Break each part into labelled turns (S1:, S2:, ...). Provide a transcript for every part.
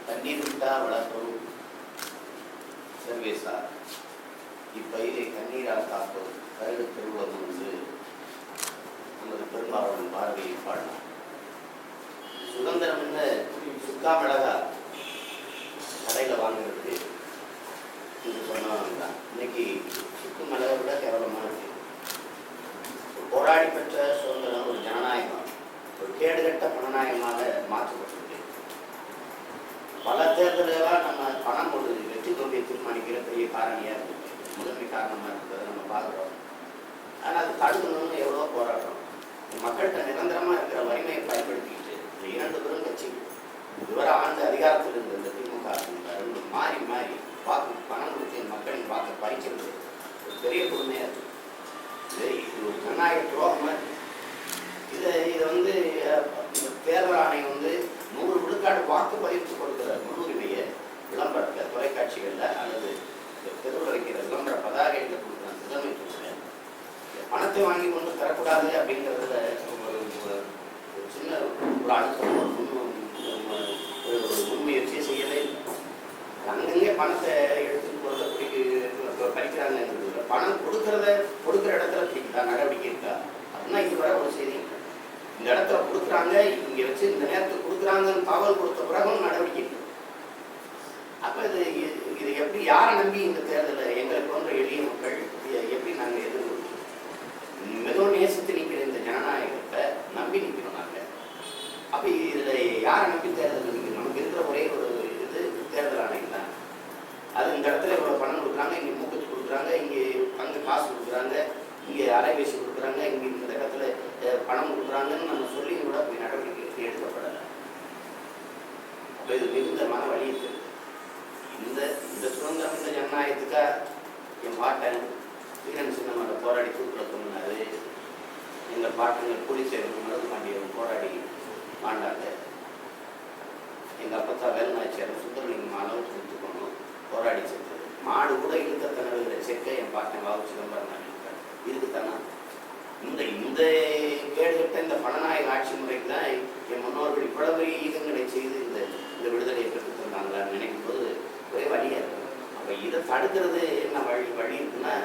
S1: தண்ணீர் விட்டா வளர்ப்பது சர்வேசா இப்பயிரை கண்ணீரால் காப்பது கருடு பெறுவது என்று நமது பெரும்பாவன் பார்வையை பாடலாம். சுதந்திரம் என்ன சுக்கா மிளகா கடையில் வாங்குறதுக்கு என்று சொன்னவங்க தான் இன்னைக்கு சுக்கு மிளகை விட கேவலமாக இருக்கு. போராடி பெற்ற சுதந்திரம் ஒரு ஜனநாயகம், ஒரு கேடுகட்ட பணநாயகமாக மாற்றப்பட்டிருக்கு. பல தேர்தல்களாக நம்ம பணம் ஒரு வெற்றி தோல்வியை தீர்மானிக்கிற பெரிய காரணியாக இருக்கு, முதன்மை காரணமாக இருக்கிறத நம்ம பார்க்குறோம். ஆனால் அது தடுக்கணும்னு எவ்வளோ போராடுறோம். மக்கள்கிட்ட நிரந்தரமாக இருக்கிற வலிமையை பயன்படுத்திக்கிட்டு இந்த இரண்டு பெரும் கட்சி இதுவரை ஆண்டு அதிகாரத்தில் இருந்த இந்த திமுக மாறி மாறி வாக்கு பணம் கொடுத்து மக்களின் வாக்கை பறிக்கிறது ஒரு பெரிய கொடுமையாக இருக்கு. இது ஒரு ஜனநாயக துரோகம். இதை வந்து தேர்தல் ஆணையம் வந்து 100 விழுக்காடு வாக்குப்பதிவுக்கு கொடுக்குற முன்னுரிமையை விளம்பரத்தில் தொலைக்காட்சிகளில் அல்லது தெருவில் வைக்கிற விளம்பர பதாகைகளில் கொடுக்குற முதன்மை கொடுக்குற பணத்தை வாங்கி கொண்டு தரக்கூடாது அப்படிங்கிறதுல ஒரு சின்ன ஒரு அழுத்தம் ஒரு முன்முயற்சியை செய்யவே இல்லை. அங்கங்கே பணத்தை எடுத்துட்டு போகிறத பறிக்கிறாங்க. பணம் கொடுக்குற இடத்துல பிடிக்கா நடவடிக்கை இருக்கா அப்படின்னா இது வர ஒரு செய்தி. இந்த இடத்துல கொடுக்குறாங்க, இங்கே வச்சு இந்த நேரத்துக்கு கொடுக்குறாங்கன்னு தகவல் கொடுத்த பிறகும் நடவடிக்கை இருக்கு. அப்போ இது எப்படி யாரை நம்பி இந்த தேர்தலில் எங்களை போன்ற எளிய மக்கள் எப்படி நாங்கள் எதிர்கொள்கிறோம்? மிகவும் நேசித்து நிற்கிற இந்த ஜனநாயகத்தை நம்பி நிற்கிறோம் நாங்கள். அப்போ இதில் யாரை நம்பி தேர்தல் நிற்கிறோம்? நமக்கு இருக்கிற ஒரே ஒரு இது தேர்தல் ஆணையம் தான். அது இந்த இடத்துல இவ்வளோ பணம் கொடுக்குறாங்க, இங்கே மூக்கத்து கொடுக்குறாங்க, இங்கே அங்கே காசு கொடுக்குறாங்க, இங்கே அலைபேசி கொடுக்குறாங்க, இங்கே இந்த இடத்துல பணம் கொடுக்குறாங்கன்னு நம்ம சொல்லி கூட போய் நடவடிக்கை எடுக்கப்படலை. அப்போ இது மிகுந்த மன வலி இருக்குது. இந்த சுதந்திரம் இந்த ஜனநாயகத்துக்காக என் பாட்டன் வீரன் சின்னமலை போராடி தூக்கில் தோணுனாரு. எங்கள் பாட்டங்கள் கூலிச்சேர்ந்து மருது பாண்டியன் போராடி மாண்டாங்க. எங்கள் அப்பத்தா வேலுநாச்சியார் சுந்தரலிங்கம் அளவுக்கு கொடுத்துக்கணும் போராடி செஞ்சது. மாடு கூட இழுத்த தனவுகிற செக்கை என் பாட்டன் வாவு சிதம்பரம் இருக்குத்தானா? இந்த கேடுகட்ட இந்த பணநாயக ஆட்சி முறைக்கு தான் என் முன்னோர்கள் இவ்வளவு பெரிய ஈகங்களை செய்து இந்த விடுதலையை பெற்றுத் தந்தாங்களான்னு நினைக்கும் போது ஒரே வழியாக இருக்கும். அப்போ இதை தடுக்கிறது என்ன வழி இருக்குன்னா,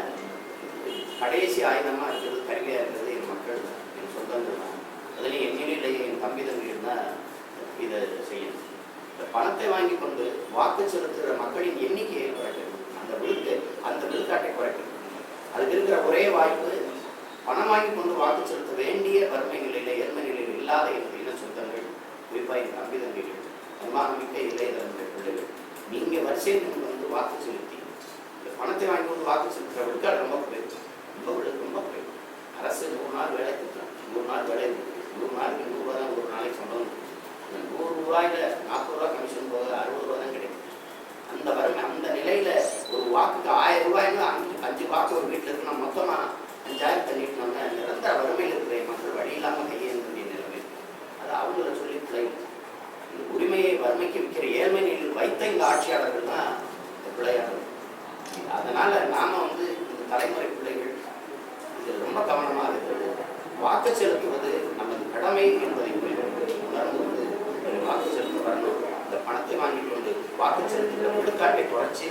S1: கடைசி ஆயுதமாக இருக்கிறது, கருவியாக இருக்கிறது என் மக்கள் தான், என் சொந்தங்கள் தான். அதுலேயும் என் நிலையிலேயே என் தம்பி தம்பிகள் தான் இதை செய்யணும். இந்த பணத்தை வாங்கி கொண்டு வாக்கு செலுத்துகிற மக்களின் எண்ணிக்கையை குறைக்கணும், அந்த விழுக்காட்டை குறைக்கணும். அதுக்கு இருக்கிற ஒரே வாய்ப்பு பணம் வாங்கி கொண்டு வாக்கு செலுத்த வேண்டிய வறுமை நிலையில் ஏழ்மை நிலையில் இல்லாத எனக்கு இன சொந்தங்கள், குறிப்பாக என் தம்பி தம்பிகள், அன்பானமிக்க இளைய தலைமுறை பிள்ளைகள், நீங்கள் வரிசையில் வந்து வாக்கு செலுத்தி இந்த பணத்தை வாங்கி கொண்டு வாக்கு செலுத்துகிற விழுக்காடு ரொம்ப குறையும். ரொம்ப குறையும். அரசு 100 நாள் வேலை கொடுக்குறாங்க, 100 நாள் வேலை இருக்குது. 100 நாளைக்கு 100 ரூபா தான் ஒரு நாளைக்கு சம்பளம். 100 ரூபாயில் 40 ரூபா கமிஷன் போக 60 ரூபா தான் கிடைக்கும். அந்த வறுமை அந்த நிலையில் ஒரு வாக்குக்கு 1000 ரூபாய்னு 5 வாக்கு ஒரு வீட்டில் இருக்குன்னா மொத்தமாக 5000 நீட்டினோம்னா நிரந்தர வறுமையில் இருக்கிற மக்கள் வழி இல்லாமல் கையேற்ற வேண்டிய நிலைமை. அது அவங்கள சொல்லி பிள்ளை இந்த உரிமையை வறுமைக்கு விற்கிற ஏழ்மை நிலையில் வைத்த இந்த ஆட்சியாளர்கள் தான் இந்த பிள்ளையாளர்கள். அதனால் நாம் வந்து இந்த தலைமுறை பிள்ளைகள் இது ரொம்ப கவனமாக இருக்கிறது. வாக்கு செலுத்துவது நமது கடமை என்பதை உணர்ந்து வந்து வாக்கு செலுத்த வரணும். இந்த பணத்தை வாங்கி கொண்டு வாக்கு செலுத்துகிற விழுக்காட்டை குறைச்சி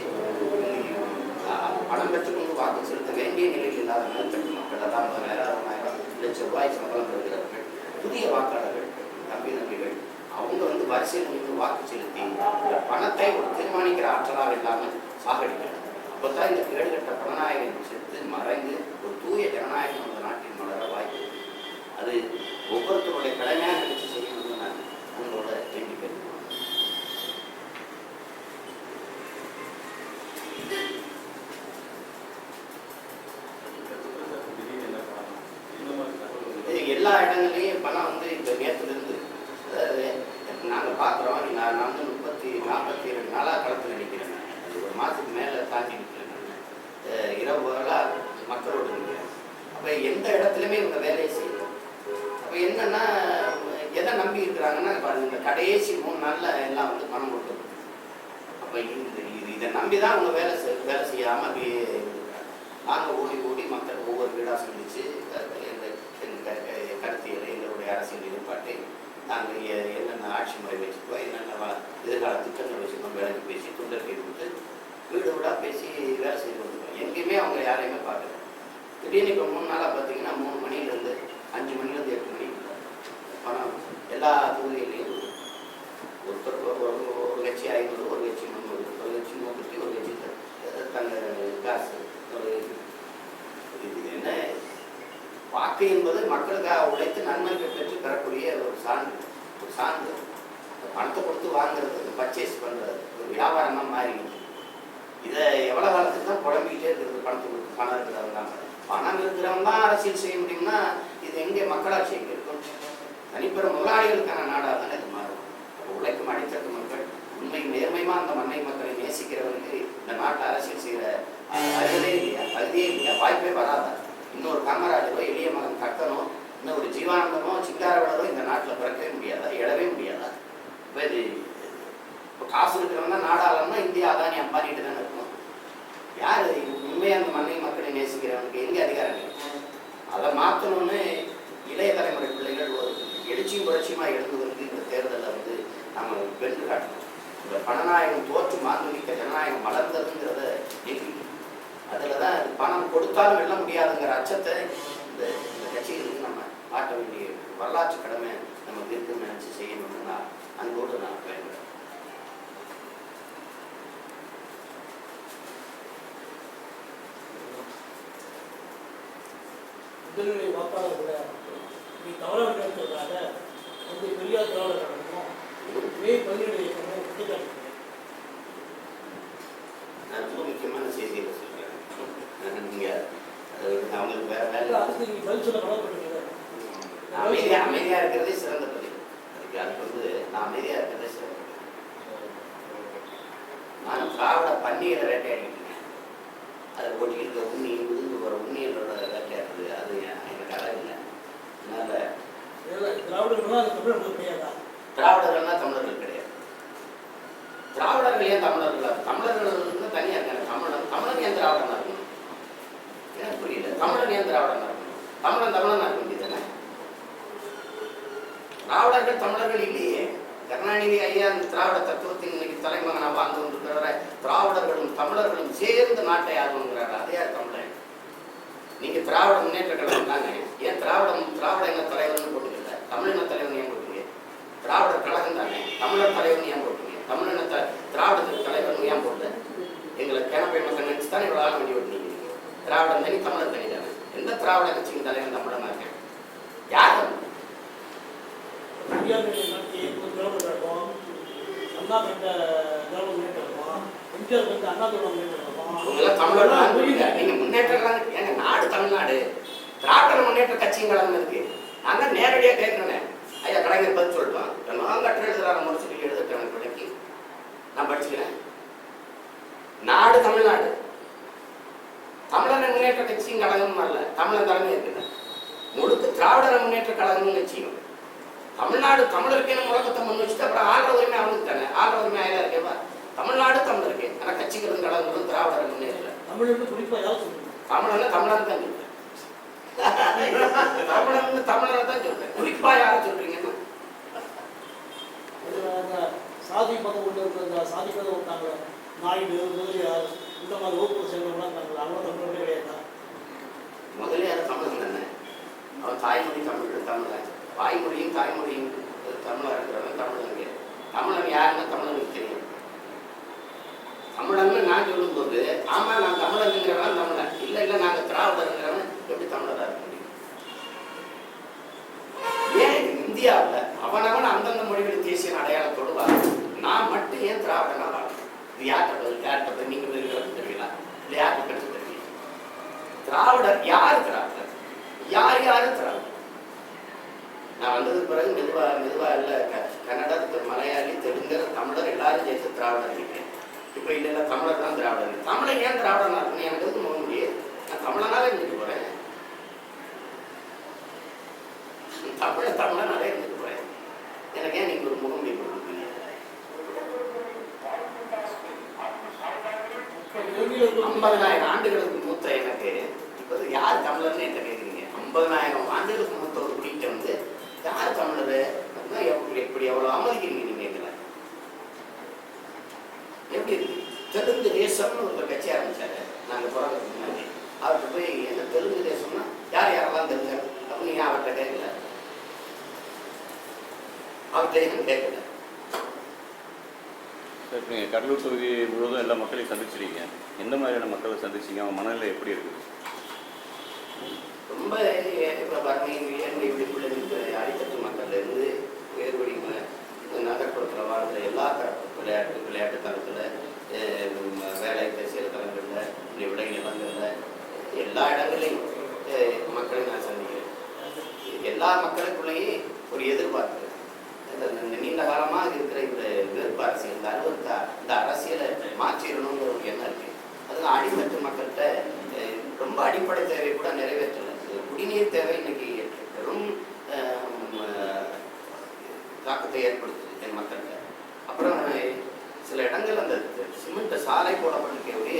S1: பணம் பெற்றுக்கொண்டு வாக்கு செலுத்த வேண்டிய நிலையில் இல்லாத மேல்தட்டு மக்கள், அதாவது 10,000 லட்சம் ரூபாய் சம்பளம் பெறுகிறவர்கள், புதிய வாக்காளர்கள், தம்பிகள், அவங்க வந்து வரிசையில் நின்று வாக்கு செலுத்தி இந்த பணத்தை ஒரு தீர்மானிக்கிற ஆற்றலாக இல்லாமல் சாகடிக்கணும். அப்போ தான் இந்த கேடுகட்ட பணநாயகன் செலுத்து மறைந்து ஒரு தூய ஜனநாயகம் அந்த நாட்டின் மலர வாய்ப்பு. அது ஒவ்வொருத்தருடைய கடமையாக நினைச்சு செய்யணும்னு நான் உங்களோட வேண்டி கேட்கிறேன். எல்லா இடங்கள்லையும் பணம் வந்து இப்போ நேரத்துலேருந்து, அதாவது நாங்கள் பார்க்குறோம். நான் வந்து 47 நாளாக களத்தில் நிற்கிறேன். அது ஒரு மாதத்துக்கு மேலே தாண்டி நிற்கிறேன். இரவு வேளாக மக்களோடு நிற்கிறேன். அப்போ எந்த இடத்துலையுமே இவங்க வேலையை செய்யணும். அப்போ என்னென்னா எதை நம்பி இருக்கிறாங்கன்னா, இந்த கடைசி 3 நாளில் எல்லாம் வந்து பணம் கொடுக்கணும். அப்போ இதை நம்பி தான் அவங்க வேலை செய்யாமல் அப்படியே நாங்கள் ஓடி மக்கள் ஒவ்வொரு வீடாக சந்திச்சு கருத்தியலை எங்களுடைய அரசியல் ஈடுபாட்டை நாங்கள் என்னென்ன ஆட்சி முறை வச்சுக்கோ, என்னென்ன எதிர்கால திட்டங்கள் வச்சு வேலை செய்து கொடுத்துருக்கோம். எங்கேயுமே அவங்க யாரையுமே பார்க்கல. திடீர்னு இப்போ 3 நாளாக பார்த்தீங்கன்னா 3 மணிலேருந்து 5 மணிலேருந்து 8 மணிக்கு பணம் எல்லா தொகுதிகளையும் ஒருத்தர் ஒரு கட்சி 500, ஒரு கட்சி 300, ஒரு கட்சி 150, ஒரு கட்சி தங்க காசு. ஒரு இது என்ன வாக்கு என்பது மக்களுக்காக உழைத்து நன்மைகள் பெற்று பெறக்கூடிய ஒரு சான்று. பணத்தை கொடுத்து வாங்குறது, பர்ச்சேஸ் பண்ணுறது ஒரு வியாபாரமாக மாறிடுச்சு. இதை எவ்வளோ காலத்துக்கு தான் குழம்பிக்கிட்டே இருக்கிறது? பணத்தை கொடுத்து பணம் இருக்கிறவங்க தான், பணம் இருக்கிறவங்க தான் அரசியல் செய்ய முடியும்னா இது எங்கே மக்களாட்சி எங்கே இருக்கும்? தனிப்பெற முதலாளிகளுக்கான நாடாக தானே இது மாறும். உழைக்கும் அடித்தட்டு மக்கள் உண்மை நேர்மையாக அந்த மண்ணை மக்களை நேசிக்கிறவங்களுக்கு இந்த நாட்டை அரசியல் செய்கிற அறிவே இல்லையா, தகுதியே இல்லையா, வாய்ப்பே வராதா? இன்னொரு காமராஜரோ, எளிய மகன் கட்டனோ, இன்னொரு ஜீவானந்தமோ, சிங்காரவளரோ இந்த நாட்டில் பிறக்கவே முடியாதா, எழவே முடியாதா? இப்போ காசு இருக்கிறவங்க நாடாளம்னா இந்தியா அதானி அம்பானிட்டு தானே இருக்கணும். யார் உண்மையாக அந்த மண்ணை மக்களை நேசிக்கிறவனுக்கு எங்கே அதிகாரம் இருக்கு? அதை மாற்றணும்னு இளைய தலைமுறை பிள்ளைகள் ஒரு எழுச்சியும் புரட்சியுமாக எழுதுவதற்கு இந்த தேர்தலில் நம்ம வென்று காட்டணும். இந்த பணநாயகம் தோற்று மாண்புமிக்க ஜனநாயகம் மலர்ந்ததுங்கிறத நீக்கி அதில் தான் பணம் கொடுத்தாலும் வெல்ல முடியாதுங்கிற அச்சத்தை இந்த கட்சிகளுக்கு நம்ம காட்ட வேண்டிய வரலாற்று கடமை நமக்கு இருக்குன்னு நினச்சி செய்யணும்னு நான் அன்போடு நான் பயன்படுறேன்.
S2: முதல்நிலை வாக்காளர் கூட நீ தவறாக கேட்கறதாக பெரியார் திராவிட கழகமும் மே 17 இயக்கமும் குற்றச்சாட்டு.
S1: நான் ரொம்ப முக்கியமான செய்திகளை சொல்கிறேன். நீங்கள் அவங்களுக்கு வேற வேலை
S2: அதுக்கு நீங்கள் பதில் சொல்ல கடமைப்பட்டீங்க.
S1: அமைதியாக இருக்கிறதே சிறந்த பதில். அதுக்கு நான் அமைதியாக இருக்கிறதே சிறந்த பதில். நான் திராவிட பன்னியலை வேட்டையாடிட்டு இருக்கேன். அதை ஓட்டிக்கிட்டு உண்ணி விழுந்து போகிற உண்ணியலோட வேட்டையாடுறது அது எனக்கு அழகு இல்லை. அதனால் திராவிடர்கள்னா தமிழர்கள் கிடையாது. திராவிடர்கள் ஏன் தமிழர்கள்? தமிழர்கள் தனியாக இருக்காங்க. தமிழன் ஏன் திராவிடனா இருக்கணும்? எனக்கு புரியல. தமிழன் ஏன் திராவிடனா இருக்கணும்? தமிழனா இருக்க வேண்டியதானே? திராவிடர்கள் தமிழர்கள் இல்லையே. கருணாநிதி ஐயா அந்த திராவிட தத்துவத்தின் இன்னைக்கு தலைமகனா வாழ்ந்து கொண்டிருக்கிற திராவிடர்களும் தமிழர்களும் சேர்ந்து நாட்டை ஆளுங்கிறாரு. அதே தமிழன். நீங்க திராவிட முன்னேற்ற கழகம் தாங்க. ஏன் திராவிட இன தலைவர்னு போட்டுக்கல? தமிழின தலைவன் ஏன் போட்டீங்க? திராவிடர் கழகம் தானே. தமிழர் தலைவன் ஏன் போட்டீங்க? தமிழின திராவிடத்துக்கு தலைவன் ஏன் போடல? எங்களை கேனப்பை மக்கள் நினைச்சு தான் இவ்வளோ ஆக வேண்டி ஓட்டினீங்க. திராவிடம் தனி, தமிழர் தனி தானே. எந்த திராவிட கட்சிக்கு தலைவன் தமிழனா இருக்கேன்? யார் நீங்க முன்னேற்றம் எங்க நாடு தமிழ்நாடு. திராவிட முன்னேற்ற கட்சியும் கலந்து இருக்கு. நான் தான் நேரடியாக கேட்கிறேன். ஐயா கலைஞர் பதில் சொல்லிட்டான். நான் கட்டுரை எழுதுறாங்க, முடிச்சுட்டு எழுதுட்டு எனக்கு விளக்கி நான் படிச்சுக்கிறேன். நாடு தமிழ்நாடு. தமிழர் முன்னேற்ற கட்சியும் கழகமும் அல்ல, தமிழன் தலைமை இருக்குது. முழுக்க திராவிட முன்னேற்ற கழகமும் கட்சியும். தமிழ்நாடு தமிழருக்கு முழக்கத்தை முன் வச்சுட்டு அப்புறம் ஆள்ற உரிமை அவனுக்கு தானே. ஆள்ற உரிமை ஆயிரம் இருக்கேப்பா. தமிழ்நாடு தமிழருக்கு. ஆனால் கட்சிகளும் கழகங்களும் திராவிட முன்னேற்ற தமிழன் தமிழன் தான் சொல்றேன். தமிழனை தான் சொல்றேன். குறிப்பா யாரை சொல்றீங்கன்னா
S2: சாதி மதம் உள்ள சாதி மதம் விட்டாங்க. நாயுடு, முதலியார், இந்த மாதிரி வகுப்பு சேர்ந்தவங்களாம் அவங்க தமிழர்களே கிடையாது.
S1: முதலியார் தமிழன் தானே. அவன் தாய்மொழி தமிழன். வாய்மொழியும் தாய்மொழியும் தமிழாக இருக்கிறவன் தமிழன். தமிழன் யாருன்னா தமிழனுக்கு தெரியும். தமிழன்னு நான் சொல்லும்போது ஆமா நான் தமிழனுங்கிறவன் தமிழன், இல்லை நாங்கள் திராவிடங்கிறவன் எப்படி தமிழராக இருக்க முடியும்? ஏன் இந்தியாவில் அவனவன் அந்தந்த மொழிகளின் தேசிய அடையாளத்தோடு வாழும். நான் மட்டும் ஏன் திராவிடனா வாழணும்? இது யார்கிட்ட நீங்கள் இருக்கிறது தெரியல, இல்லை யார்கிட்ட பெற்று தெரியல. திராவிடர் யார்? திராவிடர் யாரு திராவிடர்? நான் வந்ததுக்கு பிறகு மெதுவா இல்லை கன்னடா, மலையாளி, தெலுங்கர், தமிழர் எல்லாரும் சேர்த்து திராவிடர் இருக்கேன். இப்போ இல்லை தமிழர் தான் திராவிடர். தமிழை ஏன் திராவிடனா இருக்குன்னு எனக்கு எதுவும் போக முடியாது. நான் தமிழனாவே இருந்துட்டு போறேன். தமிழனாவே இருந்துட்டு போறேன். எனக்கு ஏன் நீங்க ஒரு முகமுடி கொடுக்குறீங்க? 50,000 ஆண்டுகளுக்கு மூத்த எனக்கு இப்போ யார் தமிழர்னு என்ன கேட்குறீங்க? 50,000 ஆண்டுகளுக்கு மூத்த ஒரு குடிக்க யார் தமிழர்? எப்படி எவ்வளோ அவமதிக்கிறீங்க நீங்க எங்களை? எப்படி இருக்கு? தெலுங்கு தேசம்னு ஒரு கட்சி ஆரம்பிச்சாரு. நாங்கள் பிறகு முன்னாடி அவர்கிட்ட போய் என்ன தெலுங்கு தேசம்னா யார் யாரெல்லாம் தெரிஞ்ச அப்போ நீங்கள் அவர்கிட்ட கேட்கல, அவர்கிட்ட என்ன கேட்கல.
S3: சார் நீங்கள் கடலூர் தொகுதி முழுவதும் எல்லா மக்களையும் சந்திச்சிருக்கீங்க, எந்த மாதிரியான மக்களை சந்திச்சிங்க, அவங்க மனநிலை எப்படி இருக்குது?
S1: ரொம்ப இப்போ வறுமை ஏழ்மை விழிப்புள்ள இருக்கிற அடித்தட்டு மக்கள்லேருந்து வேறுபடி நகர்ப்புறத்தில் வாழ்கிற எல்லா தரப்பு விளையாட்டு தளத்தில், வேலை செயல் தளங்களில், விடை நிலங்களில், எல்லா இடங்களையும் மக்களை நான் சந்திக்கிறேன். எல்லா மக்களுக்குள்ளேயும் ஒரு எதிர்பார்ப்பு, இந்த நீண்ட காலமாக இருக்கிற இந்த வெறுப்பு அரசியல், இந்த அரசியலை மாற்றிடணுங்கிற ஒரு எண்ணம் இருக்கு. அது அடிமட்ட மக்கள்கிட்ட ரொம்ப அடிப்படை தேவை கூட நிறைவேற்றலை. குடிநீர் தேவை இன்னைக்கு பெரும் தாக்கத்தை ஏற்படுத்துது என் மக்கள்கிட்ட. அப்புறம் சில இடங்கள் அந்த சிமெண்ட் சாலை போடப்பட்டிருக்கக்கூடிய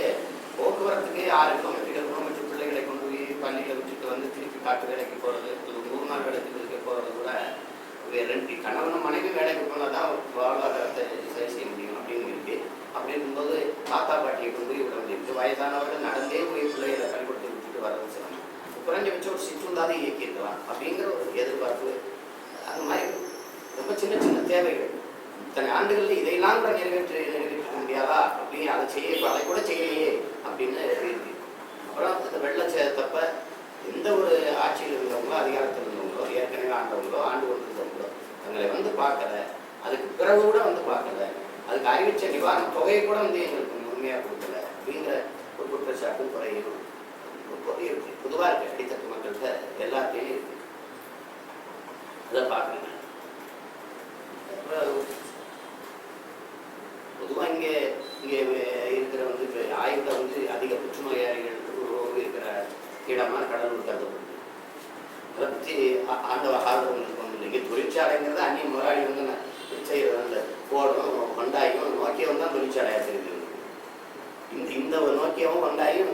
S1: போக்குவரத்துக்கே 6 கிலோமீட்டர் பிள்ளைகளை கொண்டு போய் பள்ளியில் விட்டுட்டு வந்து திருப்பி காட்டு வேலைக்கு போகிறது, ஒரு 3 நாள் வேலைக்கு போகிறது கூட ரெண்டு கணவனும் மனைவி வேலைக்கு போனால் தான் வாழ்வாதாரத்தை சரி செய்ய முடியும் அப்படின்னு இருக்கு. அப்படி இருக்கும்போது தாத்தா பாட்டியை கொண்டு போய் விட முடியுது. வயதானவர்கள் நடந்தே போய் பிள்ளைகளை பள்ளிக்கூடத்தை விட்டுட்டு வரது சிரமம். குறைஞ்சபட்சம் ஒரு சிற்றுந்தாதை இயக்கியிருக்கலாம் அப்படிங்கிற ஒரு எதிர்பார்ப்பு. அந்த மாதிரி ரொம்ப சின்ன சின்ன தேவைகள் இத்தனை ஆண்டுகளில் இதையெல்லாம் கூட நிறைவேற்ற முடியாதா அப்படின்னு அதை கூட செய்யலையே அப்படின்னு இருக்கு. அப்புறம் இந்த வெள்ளச்சேதத்தப்ப எந்த ஒரு ஆட்சியில் இருந்தவங்களோ அதிகாரத்தில் இருந்தவங்களோ ஏற்கனவே ஆண்டவங்களோ ஆண்டு கொண்டிருந்தவங்களோ தங்களை வந்து பார்க்கல, அதுக்கு பிறகு கூட வந்து பார்க்கல, அதுக்கு அறிவிச்ச நிவாரண தொகையை கூட வந்து எங்களுக்கு முழுமையாக கொடுக்கல அப்படிங்கிற ஒரு குற்றச்சாட்டும் குறையும் இருக்கு. பொதுவாக இருக்கு, அடித்தட்டு மக்கள்கிட்ட எல்லாத்தையும் இருக்கு. அதை பார்க்கணும். பொதுவாக இங்கே இருக்கிற வந்து ஆய்வில் வந்து அதிக புற்றுநோயாளிகள் இருக்கிற இடமா கடலூர் கருதப்படுது. அதை பற்றி ஆர்வங்களுக்கு ஒன்றும் இல்லை. இங்கே தொழிற்சாலைங்கிறது அந்நிய முதலாளி வந்து செய்கிறது. அந்த போர்டும் ஹொண்டாயும் நோக்கியாவும் தான் தொழிற்சாலையாக தெரியுது. இந்த நோக்கியாவும் ஹொண்டாயும்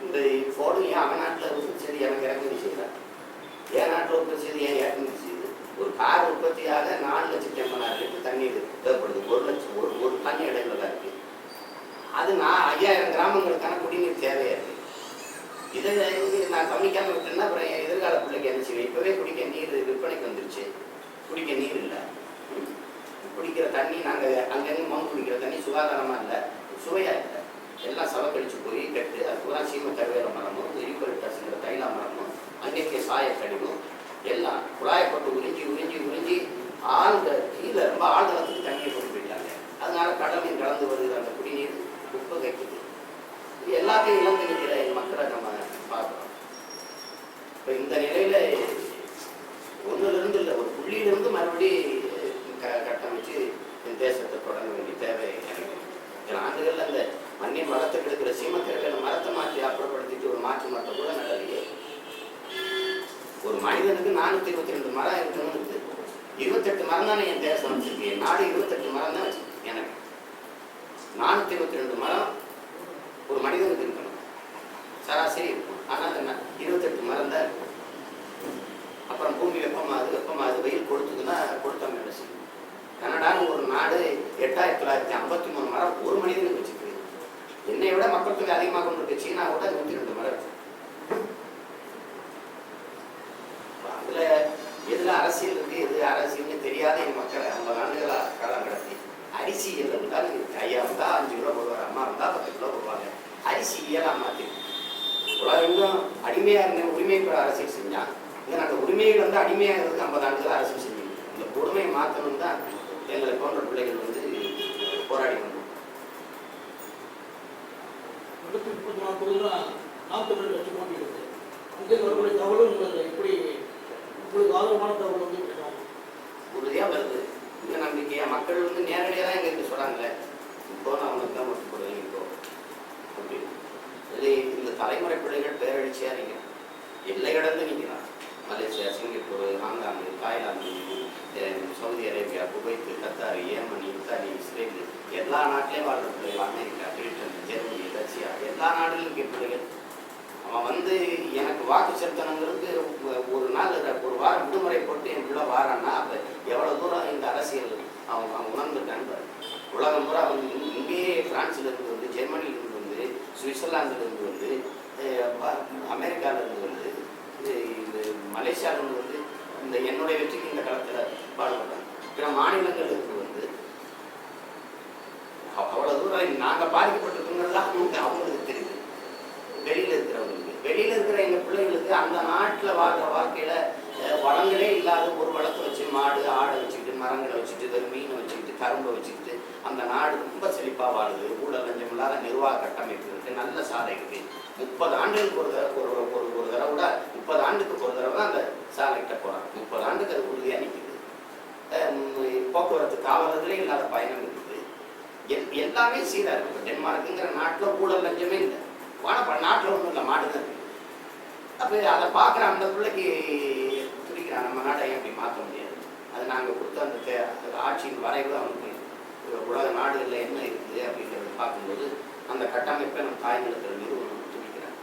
S1: இந்த ஃபோர்டும் ஏன் அவன் நாட்டில் உற்பத்தி செய்து எனக்கு இறக்குமதி செய்யலாம், என் நாட்டில் உற்பத்தி செய்து ஏன் இறக்குமதி செய்யுது? ஒரு கார் உற்பத்தியாக 4,80,000 லிட்டர் தண்ணீர் தேவைப்படுது. 1 டன் இடையில தான் இருக்கு. அது 5000 கிராமங்களுக்கான குடிநீர் தேவையா இருக்கு. இதை நான் கவனிக்காம விட்டேன்னா அப்புறம் எதிர்கால பிள்ளைக்கு என்ன செய்வேன்? இப்பவே குடிக்க நீர் விற்பனைக்கு வந்துருச்சு, குடிக்க நீர் இல்லை. குடிக்கிற தண்ணி நாங்கள் அங்கங்கே மண் குடிக்கிற தண்ணி சுகாதாரமாக இல்லை, சுவையாக இல்லை. எல்லாம் சவக்கடிச்சு போய் கெட்டு அது பூரா சீம கருவேல மரமும் எரிபொருட்டசுங்கிற தைலா மரமும் அன்னைக்கு சாயக்கடிமும் எல்லாம் குழாயப்பட்டு உறிஞ்சி ஆழ்ந்த கீழே ரொம்ப ஆழ்தளத்துக்கு தண்ணியை கொண்டு போயிட்டாங்க. அதனால கடலையும் கலந்து வருகிற அந்த குடிநீர் உப்பு கைக்குது. இது எல்லாத்தையும் இழந்து நிற்கிற என் மக்களை நம்ம பார்க்குறோம். இப்போ இந்த நிலையில ஒன்றிலிருந்து இல்லை, ஒரு புள்ளியிலிருந்து மறுபடி கட்டமைச்சு என் தேசத்தை தொடங்க வேண்டிய தேவை எனக்கு. சில ஆண்டுகளில் அந்த மண்ணின் வளத்துக்கு எடுக்கிற சீமக்கரையில மரத்தை மாற்றி அப்புறப்படுத்திட்டு ஒரு மாற்றி மரத்தை கூட நடலையே. ஒரு மனிதனுக்கு 422 மரம் இருக்கணும்னு இருக்குது. 28 மரம் தானே என் தேசம் வச்சிருக்கு. என் நாடு 28 மரம் தான் வச்சிருக்கு. எனக்கு 422 மரம் ஒரு மனிதனுக்கு இருக்கணும், சராசரி இருக்கும். ஆனால் 28 மரம் தான் இருக்கும். அப்புறம் பூமி வெப்பமாகுது வெயில் கொடுத்ததுன்னா கொடுத்தவங்க என்ன செய்யும்? கனடான்னு ஒரு நாடு 8953 மரம் ஒரு மனிதனுக்கு வச்சுருக்கு. என்னை விட மக்கள் தொகை அதிகமாக கொண்டு இருக்கு. சீனா கூட 102 மரம் இருக்கு. அதுல எதுல அரசியல் இருக்கு, எது அரசியல்னு தெரியாத என் மக்களை 50 ஆண்டுகளா காலம் கடத்தி அரிசியல் இருந்தால் ஐயா இருந்தா 5 கிலோ போடுவார், அம்மா இருந்தா 10 கிலோ போடுவாங்க. அரிசி இயலா மாற்றி உலகம் அடிமையா இருந்த உரிமை பெற அரசியல் செஞ்சான். இங்க நாங்கள் உரிமைகள் வந்து அடிமையாக இருந்து 50 ஆண்டுகளா அரசியல் செஞ்சோம். இந்த கொடுமையை மாற்றணும் தான் எங்களை போன்ற பிள்ளைகள் வந்து போராடி வந்தோம்.
S2: 34 தொகுதியில் 42 லட்சம் ஓட்டு இருக்குது. அங்கே வரக்கூடிய தகவலும் உங்களுக்கு எப்படி உங்களுக்கு ஆதரவான தகவல் வந்து
S1: உறுதியாக வருது. இந்த நம்பிக்கையா மக்கள் வந்து நேரடியாக தான் எங்களுக்கு சொல்கிறாங்களே, இப்போ நான் அவனுக்கு தான் ஓட்டு போடுவேன் இப்போ அப்படின்னு. இந்த தலைமுறை பிள்ளைகள் பேரழிச்சியாக நிற்கிறான், எல்லை கடந்து நிற்கிறான். Malaysia, Singapore, Hong Kong, Thailand, Saudi Arabia, Kuwait, Qatar, Yemen, Italy, Israel எல்லா நாட்டிலையும் வாழ்ற பிள்ளைகள், அமெரிக்கா, பிரிட்டன், ஜெர்மனி, ரஷ்யா எல்லா நாடுகளும் இருக்க பிள்ளைகள். அவன் வந்து எனக்கு வாக்கு செலுத்தணுங்கிறது ஒரு நாள் ஒரு வாரம் விடுமுறை போட்டு என் பிள்ளை வாரான்னா அப்போ எவ்வளோ தூரம் இந்த அரசியல் அவன் உணர்ந்துட்டான்னு. உலகம் பூரா அவன் இங்கேயே பிரான்ஸில் இருந்து வந்து ஜெர்மனியில் இருந்து வந்து வந்து, சுவிட்சர்லாந்துலேருந்து வந்து, அமெரிக்காவிலேருந்து வந்து, இது மலேசியாவிலேருந்து வந்து இந்த என்னுடைய வெற்றிக்கு இந்த களத்தில் பாடுபட்டாங்க. பிற மாநிலங்களுக்கு வந்து அவ்வளோ தூரம் நாங்கள் பாதிக்கப்பட்டிருக்கோங்கிறதுலாம் அவங்களுக்கு தெரியுது. வெளியில் இருக்கிற எங்கள் பிள்ளைங்களுக்கு அந்த நாட்டில் வாழ்கிற வாழ்க்கையில் வளங்களே இல்லாத ஒரு வளத்தை வச்சு மாடு ஆடை வச்சுக்கிட்டு மரங்களை வச்சுட்டு வெறும் மீனை வச்சுக்கிட்டு கரும்பை வச்சுக்கிட்டு அந்த நாடு ரொம்ப செழிப்பாக வாழுது. ஊழல் லஞ்சம் இல்லாத நிர்வாக கட்டமைப்பு இருக்குது, நல்ல சாலை இருக்குது. 30 ஆண்டுகளுக்கு ஒரு தடவை கூட 30 ஆண்டுக்கு ஒரு தடவை தான் அந்த சாலைக்கிட்ட போகிறாங்க. 30 ஆண்டுக்கு அது உறுதியாக நிற்குது. போக்குவரத்து காவலர்களே இல்லாத பயணம் இருக்குது. எல்லாமே சீராக இருக்குது. டென்மார்க்குங்கிற நாட்டில் ஊழல் லஞ்சமே இல்லை. ஆனால் நாட்டில் ஒன்றும் இல்லை, மாடு தான் இருக்குது. அப்போ அதை பார்க்குற அந்த பிள்ளைக்கு துடிக்கிறான், நம்ம நாட்டை எப்படி மாற்ற முடியாது. அது நாங்கள் கொடுத்த அந்த ஆட்சியின் வரைவு அவனுக்கு உலக நாடுகளில் என்ன இருக்குது அப்படிங்கிறத பார்க்கும்போது அந்த கட்டமைப்பை நம்ம தாய்நிலத்தில் நிறுவனம் துடிக்கிறாங்க.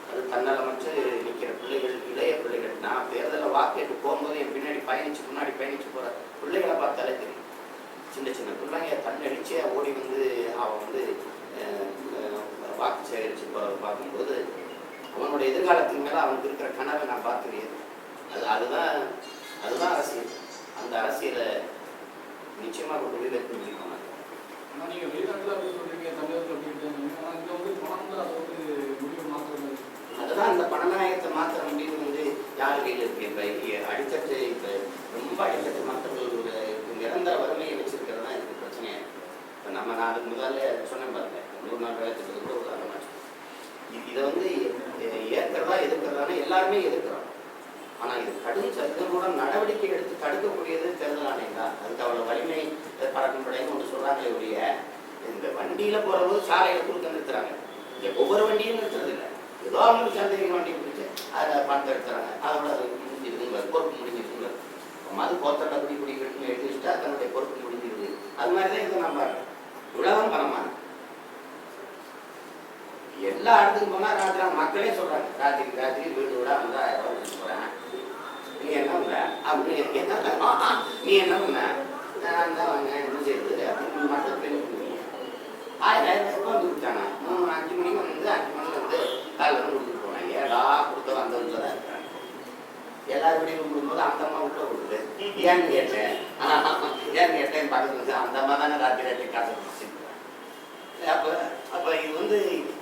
S1: அது தன்னலமற்று நிற்கிற பிள்ளைகள், இளைய பிள்ளைகள். நான் தேர்தலில் வாக்கேட்டு போகும்போது என் முன்னாடி பயணிச்சு போகிற பிள்ளைகளை பார்த்தாலே தெரியும். சின்ன சின்ன பிள்ளைங்க தன்னடிச்சே ஓடி வந்து அவன் வந்து வாக்கு சேகரித்து போகிறத பார்க்கும்போது அவனுடைய எதிர்காலத்தின் மேலே அவனுக்கு இருக்கிற கனவை நான் பார்க்கிறேன். அதுதான் அரசியல். அந்த அரசியலை நிச்சயமாக கொண்டு போய் வைக்க முடியும்.
S4: ஆனால் நீங்கள் வெளிநாட்டில் அப்படி சொல்கிறீங்க, தமிழர்கள் அப்படின்ட்டு. ஆனால் இங்கே வந்து பணம் தான் அதை வந்து முடிவு மாற்றுறது.
S1: அதுதான் இந்த பணநாயகத்தை மாற்ற முடிவு வந்து யார் கையில் இருக்கு? இப்போ அடித்தட்டு, இப்போ ரொம்ப அடித்தட்டு மக்கள் நிரந்தர வறுமையை வச்சிருக்கிறது தான் இதுக்கு பிரச்சனையாக இருக்குது. இப்போ நான் அதுக்கு முதல்ல சொன்னேன் பாருங்க, 100 நாள் வேலைத்திட்டத்தை கூட உதாரணமாக இதை வந்து ஏற்கிறதா எதிர்க்கிறதானே எல்லாருமே எதிர்க்கிறோம். ஆனால் இது கடும் சட்டமூலம் நடவடிக்கை எடுத்து தடுக்கக்கூடியது தேர்தல் ஆணையம் தான். அதுக்கு அவ்வளோ வலிமை பறக்கும் படைன்னு ஒன்று சொல்கிறாங்களே ஒழிய, இந்த வண்டியில் போகிறபோது சாலையில் குறுக்க நிறுத்துறாங்க. இங்கே ஒவ்வொரு வண்டியும் நிறுத்துறது இல்லை. ஏதோ அவங்களுக்கு சந்தேகம் வண்டியை பிடிச்சி அதை பணத்தை எடுத்துறாங்க. அதோட அது முடிஞ்சிருதுங்க, பொறுப்பு முடிஞ்சிருக்குங்க. மது போத்தட்டை குடி கட்டுன்னு எடுத்து வச்சுட்டா தன்னுடைய பொறுப்பு முடிஞ்சிருது. அது மாதிரி தான் இதை நம்ம இவ்வளோதான் பணமா. எல்லா இடத்துக்கும் போனால் ராத்திரி மக்களே சொல்கிறாங்க, ராத்திரி வீடு விட வந்து 1000 ரூபா வச்சு போகிறேன். நீ என்ன பண்ண அப்படின்னு நீ என்ன பண்ண நான் தான் வாங்க என்ன செய்யுது அப்படின்னு மக்கள் பெண் பண்ணுவீங்க. 1000 ரூபா வந்து கொடுத்தாங்க. 5 மணிக்கு வந்து 5 மணிக்கு வந்து காலையில் கொடுத்துட்டு போனாங்க. ஏடா கொடுத்தவங்க அந்த வீட்டில் தான் இருக்கிறாங்க. எல்லாரும் வீடியும் கொடுக்கும்போது அந்த அம்மா உள்ள கொடுக்குது. ஏன்னு கேட்டேன் பக்கத்தில் வந்து அந்த அம்மா தானே ராத்திரி காசு கொடுத்துருக்குறேன். அப்போ இது வந்து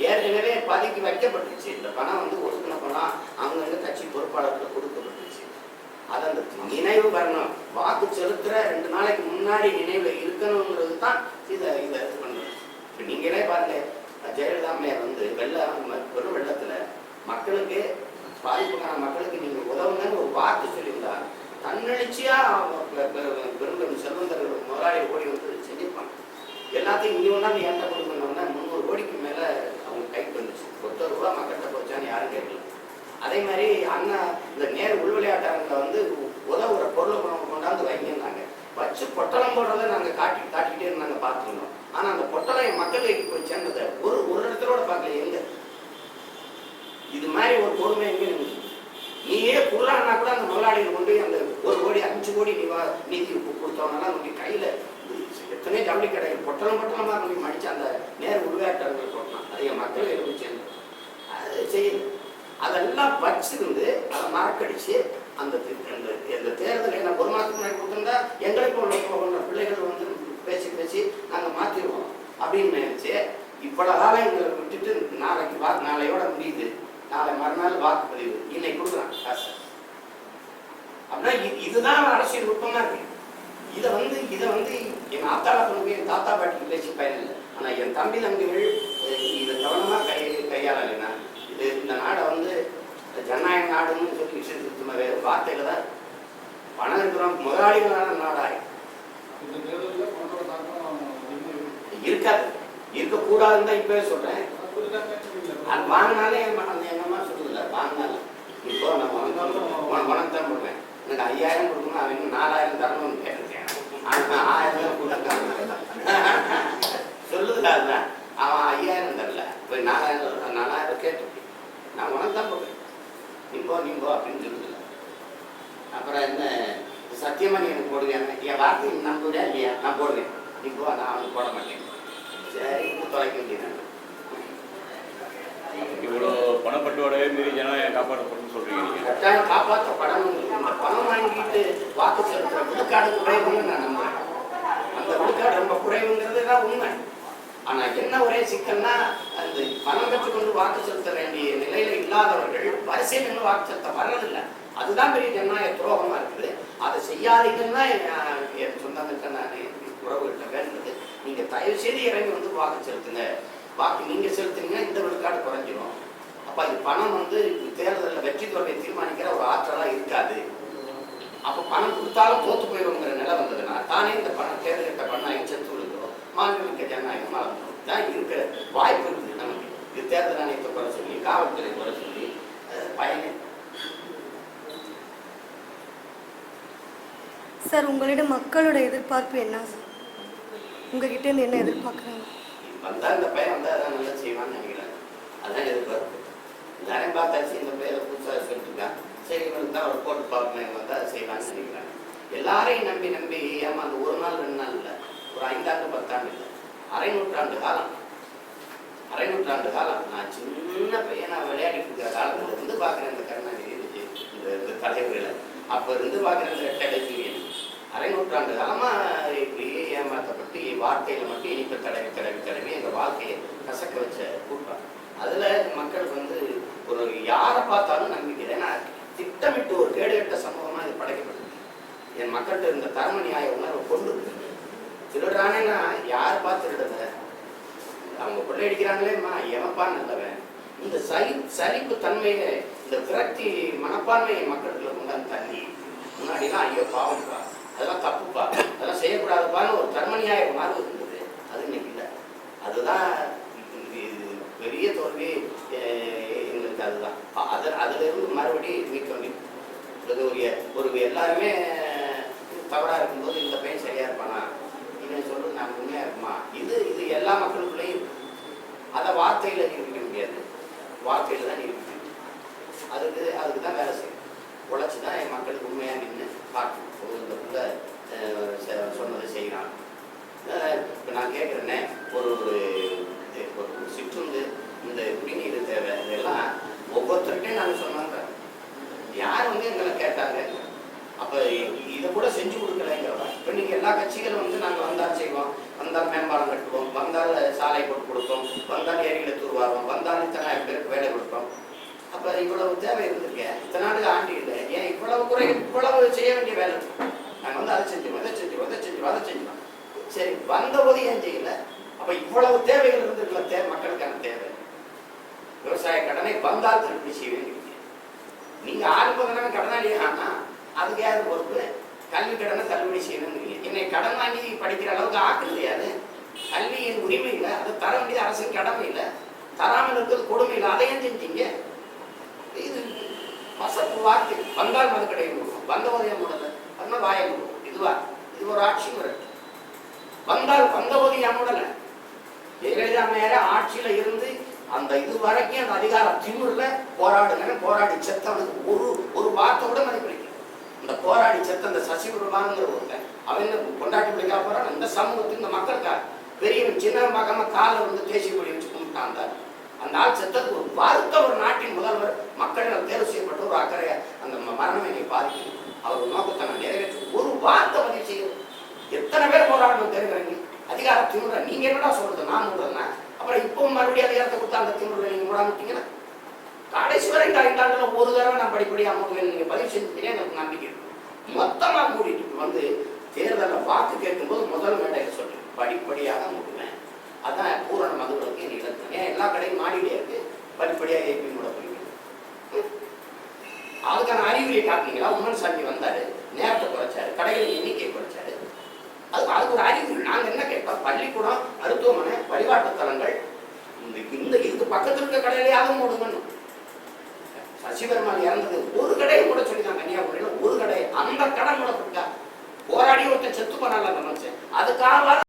S1: ஏற்கனவே பதுக்கி வைக்கப்பட்டுச்சு. இந்த பணம் வந்து ஒதுக்கின பணம் அவங்க கட்சி பொறுப்பாளர்கள் கொடுக்கப்பட்டுச்சு. அதை அந்த நினைவு வரணும். வாக்கு செலுத்துகிற 2 நாளைக்கு முன்னாடி நினைவு இருக்கணுங்கிறது தான் இதை இது பண்ணுறது. இப்போ நீங்களே பாருங்க, ஜெயலலிதா அம்மையார் வந்து பெரும் வெள்ளத்தில் மக்களுக்கு பாதிப்புக்கான மக்களுக்கு நீங்கள் உதவுங்கன்னு ஒரு வாக்கு சொல்லியிருந்தா தன்னெழுச்சியாக பெரும் செல்வந்தர்கள் முதலாளி ஓடி வந்து செஞ்சிருப்பாங்க. எல்லாத்தையும் இங்கே ஒன்றாந்து ஏன்ட்ட கொடுக்கணும்னா 300 கோடிக்கு மேலே அவங்க கைக்கு வந்துச்சு. 1 ரூபா மக்கள்கிட்ட போச்சான்னு யாரும் கேட்கல. அதே மாதிரி அண்ணா இந்த நேர் உள்விளையாட்டரங்களை வந்து உதவுற பொருளை கொண்டாந்து வைங்கன்னாங்க. வச்சு பொட்டலம் போடுறதை நாங்கள் காட்டிக்கிட்டே இருந்தாங்க, பார்த்துருந்தோம். ஆனால் அந்த பொட்டலம் மக்கள் கைக்கு போய் சேர்ந்ததை ஒரு இடத்துல பார்க்கல. எங்க இது மாதிரி ஒரு பொறுமை எங்கே இருந்துச்சு? நீயே குர்ரான்னா கூட அந்த முதலாளிகள் கொண்டு அந்த 1 கோடி 5 கோடி நிதி கொடுத்தவங்கலாம் கொண்டு கையில் எத்தனை ஜவுளி கடைகள் பொட்டலமாக கொண்டு மடித்து அந்த நேர் உள்விளையாட்டர்கள் போட்டலாம். அதை மக்கள் இருந்துச்சு அது செய்யுது. அதெல்லாம் வச்சிருந்து அதை மறக்கடிச்சு அந்த தேர்தல் என்ன 1 மாதத்துக்கு முன்னாடி கொடுத்துருந்தா எங்களுக்கு உள்ள பிள்ளைகள் வந்து பேசி நாங்கள் மாற்றிடுவோம் அப்படின்னு நினைச்சு இவ்வளோ காலம் எங்களை விட்டுட்டு நாளையோட முடியுது. நாளை மறுநாள் வாக்குப்பதிவு இன்னைக்கு கொடுக்குறாங்க காசு. அப்படின்னா இதுதான் அரசியல் நுட்பமா இருக்கு. இதை வந்து என் ஆத்தாள கொண்டு என் தாத்தா பாட்டிக்கு பேசி பயனில்லை. ஆனால் என் தம்பி தம்பிகள் இதை கவனமாக கையாளலைன்னா இது இந்த நாடை வந்து ஜனநாயக நாடுன்னு சொல்லி விஷயத்துக்கு வேறு வார்த்தையில தான் பணம் இருக்கிறோம் முதலாளிகளான நாடாய் இருக்காது. இருக்கக்கூடாதுன்னு தான் இப்பவே சொல்றேன். அது வாங்கினாலே எங்க அம்மா சொல்றதில்ல, வாங்கினாலும் இப்போ நான் உனக்கு தான் போடுவேன். எனக்கு 5000 கொடுக்கணும், அவங்க 4000 தரணும்னு கேட்டிருக்கேன். ஆனால் 1000 கொடுக்க சொல்லுதுல, அதுதான் அவன் 5000 தரல, போய் 4000 கேட்டிருக்கேன். நான் உனக்கு தான் போடுவேன், நீங்கோ அப்படின்னு சொல்லுதில்ல. அப்புறம் என்ன சத்தியமா நீ எனக்கு போடுவேன், என் வார்த்தையை நம்புறியா இல்லையா? நான் போடுவேன், நீங்கோ நான் அவனுக்கு போட மாட்டேன். சரி தொலைக்க வேண்டியது.
S3: இவ்வளோ பணப்பட்டுவாடவே மீறி ஜனநாயகம் காப்பாற்றப்படும்னு சொல்றீங்க நீங்க.
S1: கட்டாயம் காப்பாற்றப்படணும். இந்த பணம் வாங்கிட்டு வாக்கு செலுத்துற விழுக்காடு குறைவுன்னு நான் நம்புறேன். அந்த விழுக்காடு ரொம்ப குறைவுங்கிறது தான் உண்மை. ஆனா என்ன ஒரே சிக்கல்னா, அந்த பணம் பெற்றுக்கொண்டு வாக்கு செலுத்த வேண்டிய நிலையில இல்லாதவர்கள் வரிசையில் நின்று வாக்கு செலுத்த வர்றதில்லை. அதுதான் பெரிய ஜனநாயக துரோகமா இருக்குது. அதை செய்யாதீங்கன்னா என் சொந்தங்கிட்ட நான் உறவுகிட்ட வேண்டது, நீங்க தயவு செய்து இறங்கி வந்து வாக்கு செலுத்துங்க. வாக்கு நீங்க செலுத்துனீங்கன்னா இந்த விழுக்காடு குறைஞ்சிடும். அப்ப இது பணம் வந்து தேர்தலில் வெற்றி தோல்வியை தீர்மானிக்கிற ஒரு ஆற்றலா இருக்காது. அப்ப பணம் கொடுத்தாலும் தோத்து போயிடுங்கிற நிலை வந்ததுன்னா தானே இந்த பணம் தேர்தலிட்ட பண்ணாங்க செத்து விழுக்கிறோம். மாண்புமிக்க ஜனநாயகம் மறந்துடும் தான் இருக்கிற வாய்ப்பு இருக்குது நமக்கு. இது தேர்தல் ஆணையத்தை குறை சொல்லி, காவல்துறை குறை சொல்லி பயனே.
S5: சார், உங்களிடம் மக்களோட எதிர்பார்ப்பு என்ன சார்? உங்ககிட்ட இருந்து என்ன எதிர்பார்க்குறாங்க?
S1: வந்தா இந்த பையன் வந்தா அதான் நல்லா செய்வான்னு நினைக்கிறாங்க. அதான் எதிர்பார்ப்பு. எல்லாரையும் பார்த்தாச்சு, இந்த பையனை புதுசாக சொல்லிட்டுருக்கான், சரி இவனுக்கு தான் அவர் போட்டு பார்க்கணும் வந்தா அதை செய்வான்னு நினைக்கிறாங்க. எல்லாரையும் நம்பி நம்பி ஏமாந்து ஒரு நாள் 2 நாள் இல்லை, ஒரு 5 ஆண்டு 10 ஆண்டு இல்லை, அரை நூற்றாண்டு காலம். அரை நூற்றாண்டு காலம். நான் சின்ன பையன் நான் விளையாடிட்டு இருக்கிற காலத்துல இருந்து பார்க்குறேன் இந்த கருணாநிதி இந்த தலைவர்களை. அப்போ இருந்து பார்க்குறேன் இந்த ரெட்டை அரை நூற்றாண்டு காலமா இப்படியே ஏமாற்றப்பட்டு வார்த்தையில மட்டும் இனிப்ப தடவி தடவி தடவி எங்கள் வாழ்க்கையை கசக்க வச்ச கூட்டம். அதுல மக்களுக்கு வந்து ஒரு யாரை பார்த்தாலும் நம்பிக்கை. ஏன்னா திட்டமிட்டு ஒரு கேடுகட்ட சமூகமா இது படைக்கப்பட்டது. என் மக்கள்கிட்ட இருந்த தர்ம நியாய உணர்வை கொண்டு திருடுறானேன்னா யார் பார்த்து திருடுறத? அவங்க கொள்ளையடிக்கிறாங்களேம்மா எவப்பா நல்லவன். இந்த சலிப்பு தன்மையை, இந்த விரக்தி மனப்பான்மையை மக்களுக்குள்ள கொண்டாந்து தள்ளி முன்னாடிலாம் ஐயோ பாவம்ப்பா, அதெல்லாம் தப்புப்பா, அதெல்லாம் செய்யக்கூடாதுப்பான்னு ஒரு தர்மநியாய உணர்வு இருந்தது. அது இன்னைக்கு இல்லை. அதுதான் பெரிய தோல்வி எங்களுக்கு. அதுதான் அதுல இருந்து மறுபடியும் மீட்க வேண்டும். ஒரு எல்லாருமே தவறா இருக்கும்போது இந்த பையன் சரியா இருப்பானா, இவன் சொல்றது நான் உண்மையா இருக்குமா, இது எல்லா மக்களுக்குள்ளேயும். அதை வார்த்தையில நிரூபிக்க முடியாது, வார்த்தையில தான் நிரூபிக்க முடியும். அதுக்கு தான் வேலை செய்யும். உழைச்சுதான் என் மக்களுக்கு உண்மையா நின்று பார்க்கணும். இந்த புள்ள சொன்னதை செய்யறான். இப்போ நான் கேட்குறேன்னே, ஒரு சிற்றுந்து, இந்த குடிநீர் தேவை, இதெல்லாம் ஒவ்வொருத்தருக்கையும் நாங்கள் சொன்னாங்க. யார் வந்து எங்களை கேட்டாங்க, அப்போ இதை கூட செஞ்சு கொடுக்கலைங்கிறவங்க. இப்போ நீங்கள் எல்லா கட்சிகளும் வந்து நாங்கள் வந்தால் செய்வோம், வந்தால் மேம்பாலம் கட்டுவோம், வந்தால் சாலை போட்டு கொடுப்போம், வந்தால் ஏரிகளை தூர்வாரோம், வந்தால் இத்தனை பேருக்கு வேலை கொடுப்போம். அப்போ இவ்வளவு தேவை இருந்திருக்கேன், இத்தனை நாடு ஆண்டு இல்லை, ஏன் இவ்வளவு செய்ய வேண்டிய வேலை இருக்கும். நாங்கள் வந்து அதை செஞ்சோம், இதை செஞ்சோம், அதை செஞ்சோம், அதை செஞ்சோம். சரி, வந்தபோது ஏன் செய்யல? அப்போ இவ்வளவு தேவைகள் இருந்திருக்கல. மக்களுக்கான தேவை விவசாய கடனை வந்தால் தள்ளுபடி செய்ய வேண்டியது. நீங்க ஆரம்பதான கடனாளியே, ஆனா அதுக்கு யாரு பொறுப்பு? கல்வி கடனை தள்ளுபடி செய்யணுங்கிறீங்க. என்னை கடன் வாங்கி படிக்கிற அளவுக்கு ஆக்குறது கல்வியின் உரிமை இல்லை, அது தர வேண்டியது அரசின் கடமை இல்லை. தராமல் இருக்கிறது கொடுமை இல்லை. அதையும் செஞ்சீங்க. இது பசப்பு வார்த்தை. வந்தால் மதுக்கடையை கொடுக்கும், வந்தபோதைய முடல, வந்தால் வாயை கொடுக்கும். இது ஒரு ஆட்சி முறை. வந்தபோதைய முடல. ஜெயலலிதா மேல ஆட்சியில இருந்து அந்த இது வரைக்கும் அந்த அதிகார திமுறல போராடி செத்தவனுக்கு ஒரு வார்த்தை கூட மதிப்பளிக்க. இந்த போராடி செத்த அந்த சசிகுருமாங்கிற ஒருத்தன், அவன் கொண்டாட்டி பிடிக்கா போறான். இந்த சமூகத்துக்கு, இந்த மக்களுக்காக பெரியவன் சின்ன பார்க்காம காலில் வந்து தேசிய கொடி வச்சு கும்பிட்டான். அந்த ஆள் செத்ததுக்கு ஒரு வார்த்தை ஒரு நாட்டின் முதல்வர் மக்களால் தேர்வு செய்யப்பட்ட ஒரு அக்கறைய அந்த மரணம் என்னை பாதிக்கும். அவர் நோக்கத்தை நான் நிறைவேற்ற ஒரு வார்த்தை பதிவு செய்யும். எத்தனை பேர் போராடணும் தெரிவிக்கிறீங்க? அதிகார திமுறை. நீங்க என்னடா சொல்றது? நான் சொல்றதுன்னா அப்புறம் இப்போ மறுபடியும் அதிகாரத்தை கொடுத்தா அந்த திமுறை நீங்க மூடாமட்டீங்கன்னா கடைசி வரை இந்த 5 ஆண்டுல ஒரு தடவை நான் படிப்படியாக மூடுவேன். நீங்க பதிவு செஞ்சுட்டீங்கன்னா எனக்கு நம்பிக்கை இருக்கும். மொத்தமா மூடிட்டு வந்து தேர்தலில் வாக்கு கேட்கும்போது முதல் மேடையில் சொல்றேன், படிப்படியாக மூடுவேன். அதான் பூரண மதுவிலக்கு என் இலக்கு. ஏன் எல்லா கடையும் மாடிட்டே இருக்கு, படிப்படியாக ஏபி மூட போறீங்க. அதுக்கான அறிகுறியை காட்டினீங்களா? உமன் சாமி வந்தாரு, நேரத்தை குறைச்சாரு, கடைகளின் எண்ணிக்கையை குறைச்சாரு. அதுக்கு ஒரு அறிகுறி. நாங்க என்ன கேட்போம்? பள்ளிக்கூடம், மருத்துவமனை, வழிபாட்டு தலங்கள், இந்த இதுக்கு பக்கத்தில் இருக்க கடையிலேயாவது மூடுங்கன்னு. சசிபெருமாள் இறந்தது ஒரு கடையை கூட சொல்லிதான், கன்னியாகுமரியில ஒரு கடை. அந்த கடை மூடப்பட்டா போராடி ஒருத்தன் செத்து போனால அந்த மனுஷன். அதுக்காக